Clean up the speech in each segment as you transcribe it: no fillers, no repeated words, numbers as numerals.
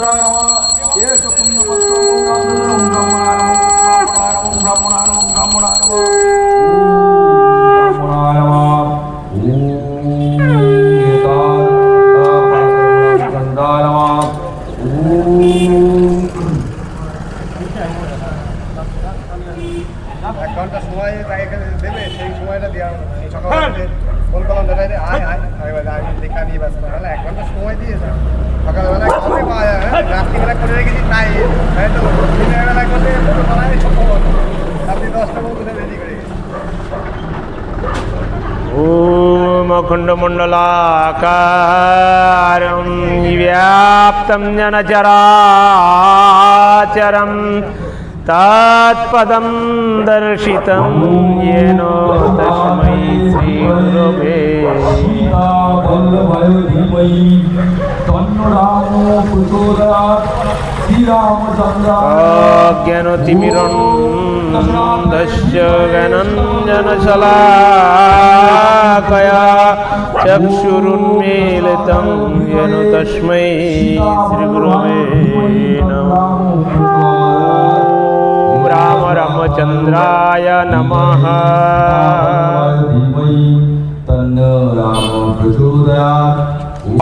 रामचंद्राय नमः ये पुण्यपत्रं ब्रह्मणाय এক ঘন্টা সময় তাকে দেবে, সেই সময়টা দেওয়া সকালে ফোন করলাম দাদা আয় আয় আমি দেখা নিয়ে ব্যস্ত না, এক ঘন্টা সময় দিয়েছে। সকালবেলায় কবে পাওয়া যায়, রাত্রিবেলা করে রেখেছি তাই তো দিনের বেলা করলে ছোটোবেলায় ছোট রাত্রি 10টা পর্যন্ত রেডি করে ओम अखंडमंडलाकारं व्याप्तं येन चराचरं तत्पदं दर्शितं येन तस्मै श्री गुरवे ज्ञानतिमिरन्धस्य ज्ञानाञ्जनशलाकया चक्षुरुन्मीलितं येन तस्मै श्रीगुरवे नमः। ॐ राम रामचन्द्राय नमः।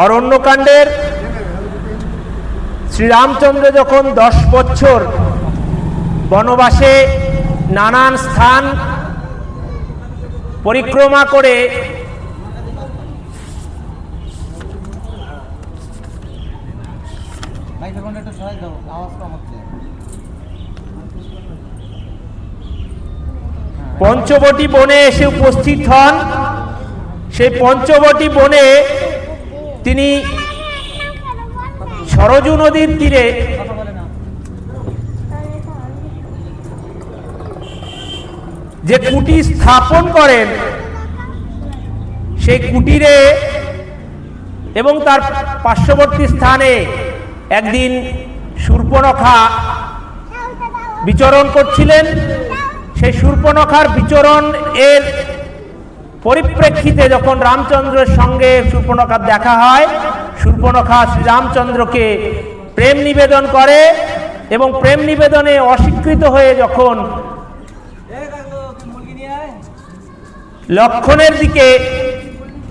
অরণ্যকাণ্ডের শ্রীরামচন্দ্র যখন 10 বছর বনবাসে নানান স্থান পরিক্রমা করে পঞ্চবটী বনে এসে উপস্থিত হন, সেই পঞ্চবটী বনে তিনি সরজু নদীর তীরে যে কুটি স্থাপন করেন, সেই কুটিরে এবং তার পার্শ্ববর্তী স্থানে একদিন শূর্পণখা বিচরণ করছিলেন। সেই শূর্পণখার বিচরণ এর পরিপ্রেক্ষিতে যখন রামচন্দ্রের সঙ্গে শূর্পণখার দেখা হয়, শূর্পণখা শ্রীরামচন্দ্রকে প্রেম নিবেদন করে এবং প্রেম নিবেদনে অস্বীকৃত হয়ে যখন লক্ষণের দিকে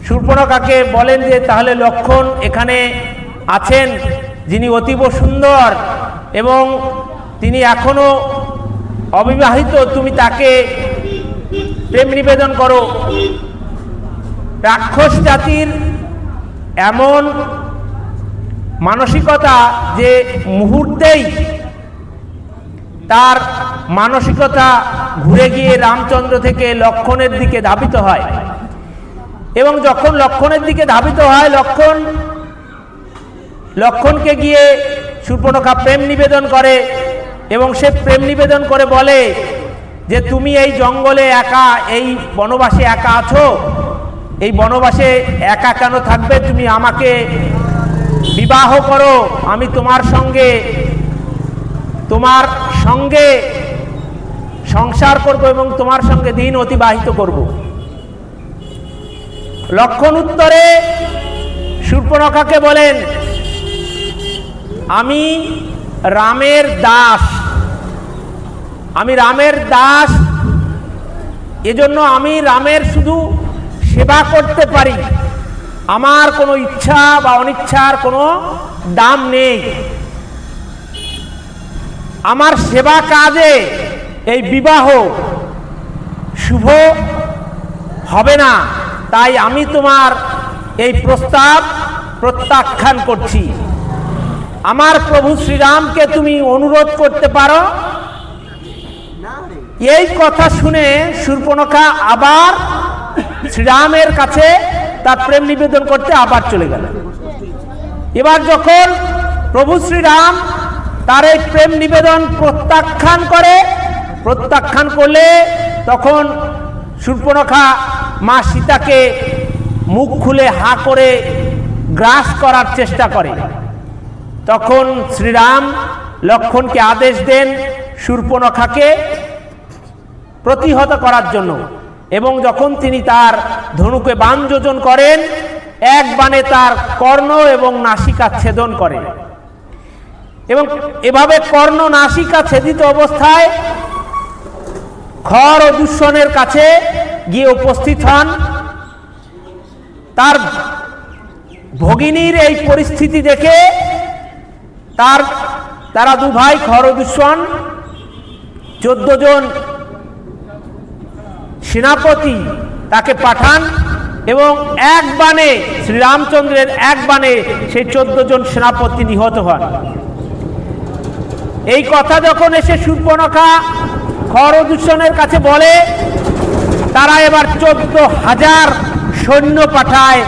শূর্পণখাকে বলেন যে তাহলে লক্ষণ এখানে আছেন যিনি অতীব সুন্দর এবং তিনি এখনো অবিবাহিত, তুমি তাকে প্রেম নিবেদন করো। রাক্ষস জাতির এমন মানসিকতা যে মুহূর্তেই তার মানসিকতা ঘুরে গিয়ে রামচন্দ্র থেকে লক্ষণের দিকে ধাবিত হয় এবং যখন লক্ষণের দিকে ধাবিত হয় লক্ষণকে গিয়ে শূর্পণখা প্রেম নিবেদন করে এবং সে প্রেম নিবেদন করে বলে যে তুমি এই জঙ্গলে একা, এই বনবাসে একা আছো, এই বনবাসে একা কেন থাকবে, তুমি আমাকে বিবাহ করো, আমি তোমার সঙ্গে সংসার করব এবং তোমার সঙ্গে দিন অতিবাহিত করব। লক্ষণ উত্তরে শূর্পণখাকে বলেন আমি রামের দাস, এজন্য আমি রামের শুধু সেবা করতে পারি, আমার কোনো ইচ্ছা বা অনিচ্ছার কোনো দাম নেই। আমার সেবা কাজে এই বিবাহ শুভ হবে না, তাই আমি তোমার এই প্রস্তাব প্রত্যাখ্যান করছি। আমার প্রভু শ্রীরামকে তুমি অনুরোধ করতে পারো। এই কথা শুনে শূর্পণখা আবার শ্রীরামের কাছে তার প্রেম নিবেদন করতে আবার চলে গেল। এবার যখন প্রভু শ্রীরাম তার এই প্রেম নিবেদন প্রত্যাখ্যান করলে তখন শূর্পণখা মা সীতাকে মুখ খুলে হা করে গ্রাস করার চেষ্টা করে। তখন শ্রীরাম লক্ষণকে আদেশ দেন শূর্পণখাকে প্রতিহত করার জন্য এবং যখন তিনি তার ধনুকে বাণ যোজন করেন, এক বাণে তার কর্ণ এবং নাসিকা ছেদন করেন। এবং এভাবে কর্ণ নাসিকা ছেদিত অবস্থায় খর ও দুঃসনের কাছে গিয়ে উপস্থিত হন। তার ভগিনীর এই পরিস্থিতি দেখে তারা দু ভাই খর ও দুঃসন 14 জন সেনাপতি তাকে পাঠান এবং এক বাণে শ্রীরামচন্দ্রের এক বাণে সেই 14 জন সেনাপতি নিহত হন। এই কথা যখন এসে শূর্পণখা খর ও দুঃসনের কাছে বলে, তারা এবার 14,000 সৈন্য পাঠায়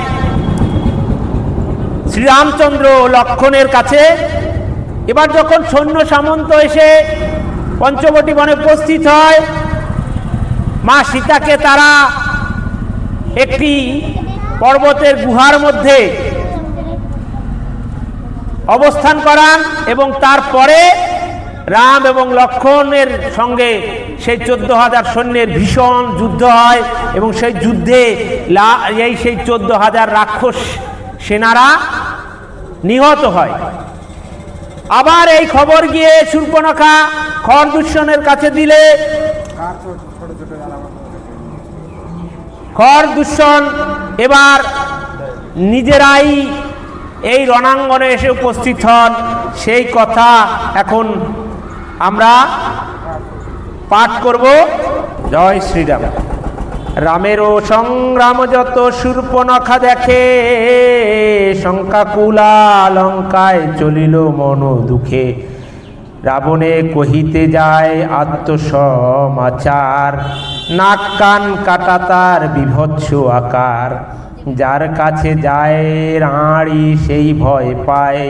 শ্রীরামচন্দ্র ও লক্ষ্মণের কাছে। এবার যখন সৈন্য সামন্ত এসে পঞ্চবটী বনে উপস্থিত হয়, মা সীতাকে তারা একটি পর্বতের গুহার মধ্যে অবস্থান করান এবং তারপরে রাম এবং লক্ষ্মণের সঙ্গে সেই 14,000 সৈন্যের ভীষণ যুদ্ধ হয় এবং সেই যুদ্ধে সেই 14,000 রাক্ষস সেনারা নিহত হয়। আবার এই খবর গিয়ে শূর্পণখা খর দুঃসনের কাছে দিলে খর দুঃসন এবার নিজেরাই এই রণাঙ্গনে এসে উপস্থিত হন। সেই কথা এখন আমরা পাঠ করব। জয় শ্রীরাম। রামেরও সংগ্রাম যত শূর্পণখা দেখে, শঙ্কাকুলা লঙ্কায় চলিল মন দুঃখে। রাবণে কহিতে যায় আত্মসমাচার, নাক কান কাটা তার বিভৎস আকার। যার কাছে যায় রাঁড়ি সেই ভয় পায়,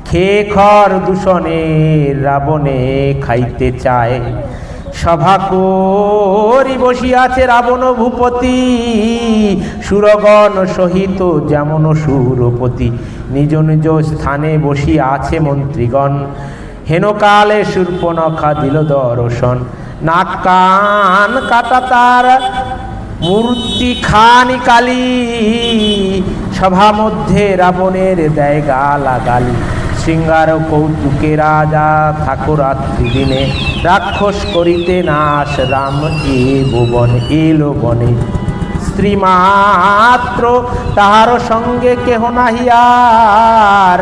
খেয়ে খর দূষণে রাবণে খাইতে চায়। সভা করি বসিয়াছে রাবণ ভূপতি, সুরগণ সহিত যেমন সুরপতি। নিজ নিজ স্থানে বসিয়া আছে মন্ত্রীগণ, হেনকালে শূর্পণখা দিল দর্শন। নাক কান কাটা তার মূর্তি খানি কালি, সভা মধ্যে রাবণের দেয় গালাগালি। শৃঙ্গার কৌতুকে রাজা ঠাকুর রাত্রি দিনে, রাক্ষস করিতে নাশ রাম এ ভুবন এলো বনে। স্ত্রী মাত্র তাহার সঙ্গে কেহ নাহিয়ার,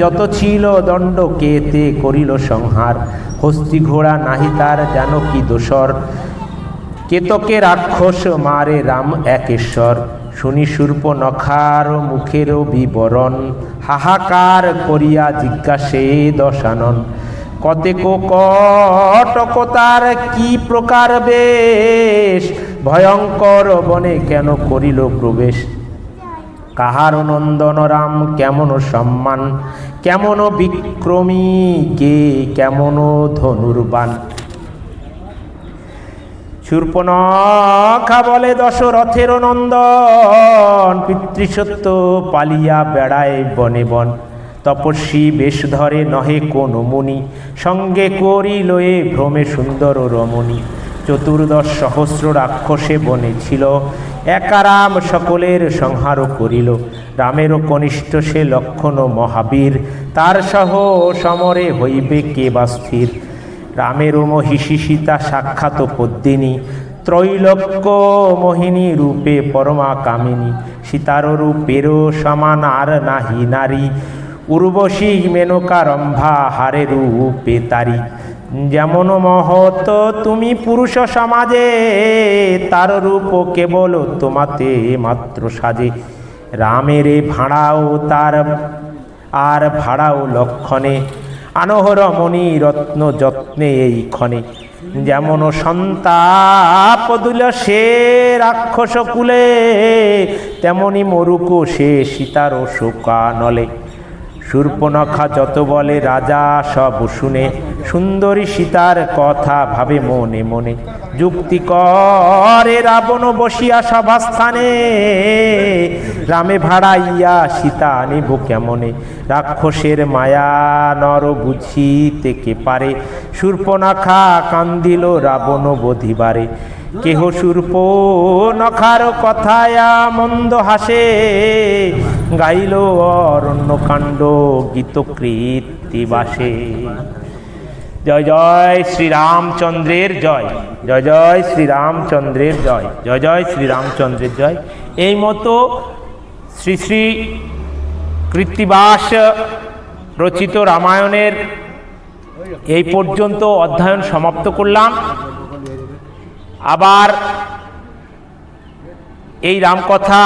যত ছিল দণ্ড কেতে করিল সংহার। হস্তি ঘোড়া নাহি তার যেন কি দোসর, কেতকে রাক্ষস মারে রাম একেশ্বর। শুনি শূর্পণখার মুখেরও বিবরণ, হাহাকার করিয়া জিজ্ঞাসে দশানন। কতেক কটকতার কি প্রকার বেশ, ভয়ঙ্কর বনে কেন করিল প্রবেশ। কাহার নন্দন রাম কেমন সম্মান, কেমন বিক্রমী কে কেমন ধনুর্বান। শূর্পণখা বলে দশরথের নন্দন, পিতৃসত্য পালিয়া বেড়ায় বনে বন। তপস্বী বেশ ধরে নহে কোন মুনি, সঙ্গে করিল এ ভ্রমে সুন্দর রমণী। 14,000 রাক্ষসে বনে ছিল, একা রাম সকলের সংহার করিল। রামেরও কনিষ্ঠ সে লক্ষণ মহাবীর, তার সহ সমরে হইবে কে বা স্থির। রামেরও মহিষী সীতা সাক্ষাৎ পদ্মিনী, ত্রৈলোক্য মোহিনী রূপে পরমা কামিনী। সীতার রূপেরও সমান আর নাহি নারী, উর্বশী মেনকা রম্ভা হারে রূপে তারি। যেমন মহৎ তুমি পুরুষ সমাজে, তার রূপ কেবল তোমাতে মাত্র সাজে। রামের ভাড়াও তার আর ভাড়াও লক্ষণে, আনহর মণি রত্ন যত্নে এই ক্ষণে। যেমন সন্তাপ দিল সে রাক্ষস কুলে, তেমনি মরুক সে সীতার শোকানলে। শূর্পণখা যত বলে রাজা সব শুনে, সুন্দরী সীতার কথা ভাবে মনে মনে। যুক্তি করে রাবণ বসিয়া সভাস্থানে, রামে ভাড়াইয়া সীতা আনিব কেমনে, রাক্ষসের মায়া নর বুঝিতে কে পারে, শূর্পণখা কান্দিল রাবণ বধিবারে, কেহ শূর্পণখার কথায়া মন্দ হাসে, গাইল অরণ্যকাণ্ড গীতকৃত্তিবাসে। জয় জয় শ্রীরামচন্দ্রের জয়, জয় জয় শ্রীরামচন্দ্রের জয়, জয় জয় শ্রীরামচন্দ্রের জয়। এই মতো শ্রী শ্রী কৃত্তিবাস রচিত রামায়ণের এই পর্যন্ত অধ্যয়ন সমাপ্ত করলাম। আবার এই রামকথা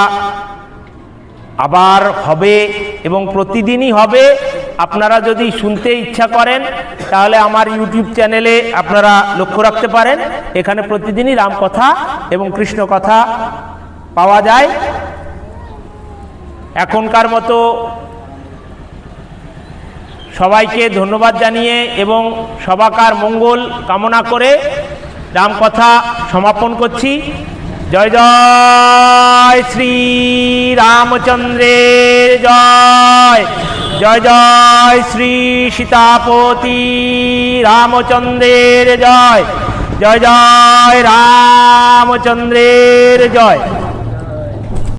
আবার হবে এবং প্রতিদিনই হবে। আপনারা যদি শুনতে ইচ্ছা করেন তাহলে আমার ইউটিউব চ্যানেলে আপনারা লক্ষ্য রাখতে পারেন, এখানে প্রতিদিনই রামকথা এবং কৃষ্ণ কথা পাওয়া যায়। এখনকার মতো সবাইকে ধন্যবাদ জানিয়ে এবং সবাকার মঙ্গল কামনা করে রামকথা সমাপন করছি। জয় জয় শ্রী রামচন্দ্রের জয়, জয় জয় শ্রী সীতাপতি রামচন্দ্রের জয়, জয় জয় রামচন্দ্রের জয়।